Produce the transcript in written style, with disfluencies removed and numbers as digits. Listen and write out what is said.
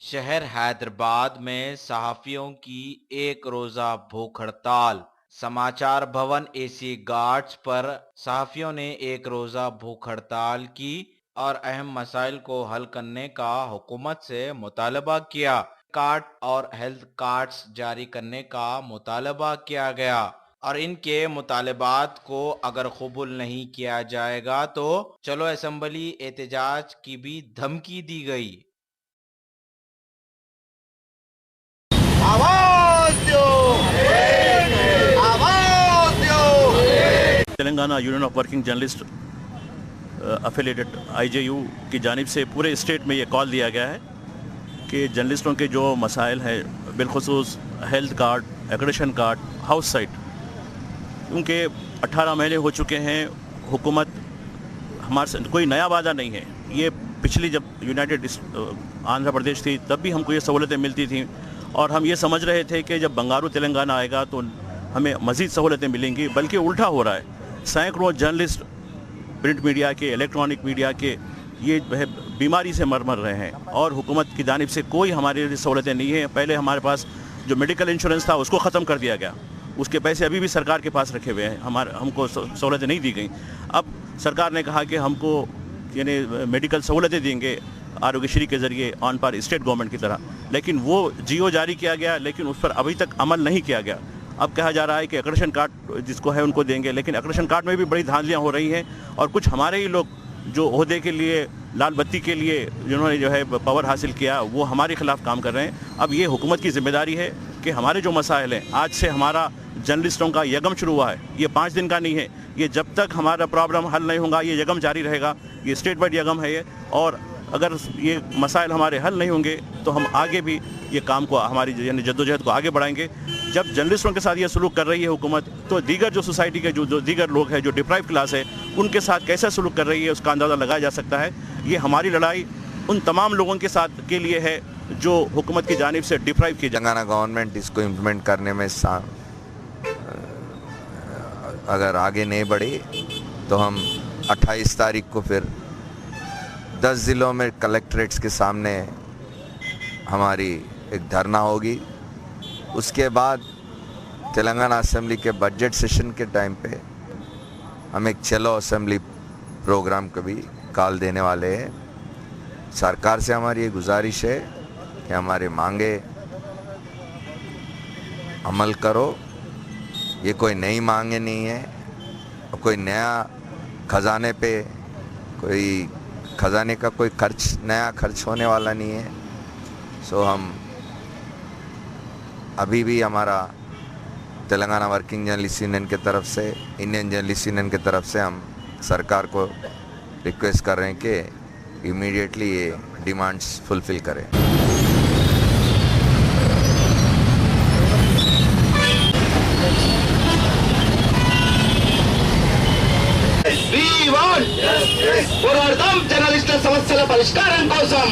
शहर हैदराबाद में सहाफियों की एक रोजा भूख हड़ताल। समाचार भवन एसी गार्ड्स पर सहाफियों ने एक रोजा भूख हड़ताल की और अहम मसाइल को हल करने का हुकूमत से मुतालबा किया। कार्ड और हेल्थ कार्ड्स जारी करने का मुतालबा किया गया और इनके मुतालबात को अगर कबूल नहीं किया जाएगा तो चलो असेंबली एहतजाज की भी धमकी दी गई। आवाज दो, आवाज दो। Telangana union of working journalist affiliated IJU की जानिब से पूरे स्टेट में ये कॉल दिया गया है कि जर्नलिस्टों के जो मसाइल हैं बिलखुसूस health card, accreditation card, house site, क्योंकि 18 महीने हो चुके हैं, हुकूमत हमारे से कोई नया वादा नहीं है। ये पिछली जब यूनाइटेड आंध्र प्रदेश थी तब भी हमको ये सहूलतें मिलती थी और हम ये समझ रहे थे कि जब बंगारू तेलंगाना आएगा तो हमें मज़ीद सहूलतें मिलेंगी, बल्कि उल्टा हो रहा है। सैकड़ों जर्नलिस्ट प्रिंट मीडिया के, इलेक्ट्रॉनिक मीडिया के ये बीमारी से मर रहे हैं और हुकूमत की जानिब से कोई हमारे लिए सहूलतें नहीं है। पहले हमारे पास जो मेडिकल इंश्योरेंस था उसको ख़त्म कर दिया गया, उसके पैसे अभी भी सरकार के पास रखे हुए हैं, हमको सहूलतें नहीं दी गई। अब सरकार ने कहा कि हमको यानी मेडिकल सहूलतें देंगे आरोग्यश्री के ज़रिए ऑन पर स्टेट गवर्नमेंट की तरह, लेकिन वो जियो जारी किया गया लेकिन उस पर अभी तक अमल नहीं किया गया। अब कहा जा रहा है कि एक्रेडिशन कार्ड जिसको है उनको देंगे, लेकिन एक्रेडिशन कार्ड में भी बड़ी धांधलियाँ हो रही हैं और कुछ हमारे ही लोग जो ओहदे के लिए, लाल बत्ती के लिए जिन्होंने जो है पावर हासिल किया वो हमारे खिलाफ काम कर रहे हैं। अब ये हुकूमत की जिम्मेदारी है कि हमारे जो मसाइल हैं, आज से हमारा जर्नलिस्टों का यगम शुरू हुआ है, ये 5 दिन का नहीं है, ये जब तक हमारा प्रॉब्लम हल नहीं होगा ये यगम जारी रहेगा। ये स्टेट वाइड यगम है ये, और अगर ये मसाइल हमारे हल नहीं होंगे तो हम आगे भी ये काम को, हमारी यानी जद्दोजहद को आगे बढ़ाएंगे। जब जर्नलिस्टों के साथ ये सलूक कर रही है हुकूमत, तो दीगर जो सोसाइटी के जो दीगर लोग हैं, जो डिप्राइव क्लास है, उनके साथ कैसा सलूक कर रही है उसका अंदाज़ा लगाया जा सकता है। ये हमारी लड़ाई उन तमाम लोगों के साथ के लिए है जो हुकूमत की जानिब से डिप्राइव की। तेलंगाना गवर्नमेंट इसको इम्प्लीमेंट करने में अगर आगे नहीं बढ़ी तो हम 28 तारीख को फिर 10 ज़िलों में कलेक्ट्रेट्स के सामने हमारी एक धरना होगी। उसके बाद तेलंगाना असेंबली के बजट सेशन के टाइम पे हम एक चलो असेंबली प्रोग्राम का भी कॉल देने वाले हैं। सरकार से हमारी ये गुजारिश है कि हमारे मांगे अमल करो। ये कोई नई मांगे नहीं है, कोई नया खजाने पे कोई खजाने का कोई नया खर्च होने वाला नहीं है। सो हम अभी भी हमारा तेलंगाना वर्किंग जर्नलिस्ट यूनियन की तरफ से, इंडियन जर्नलिस्ट यूनियन की तरफ से हम सरकार को रिक्वेस्ट कर रहे हैं कि इमीडिएटली ये डिमांड्स फुलफिल करें। పోరాడదాం జర్నలిస్టుల సమస్యల పరిష్కారం కోసం।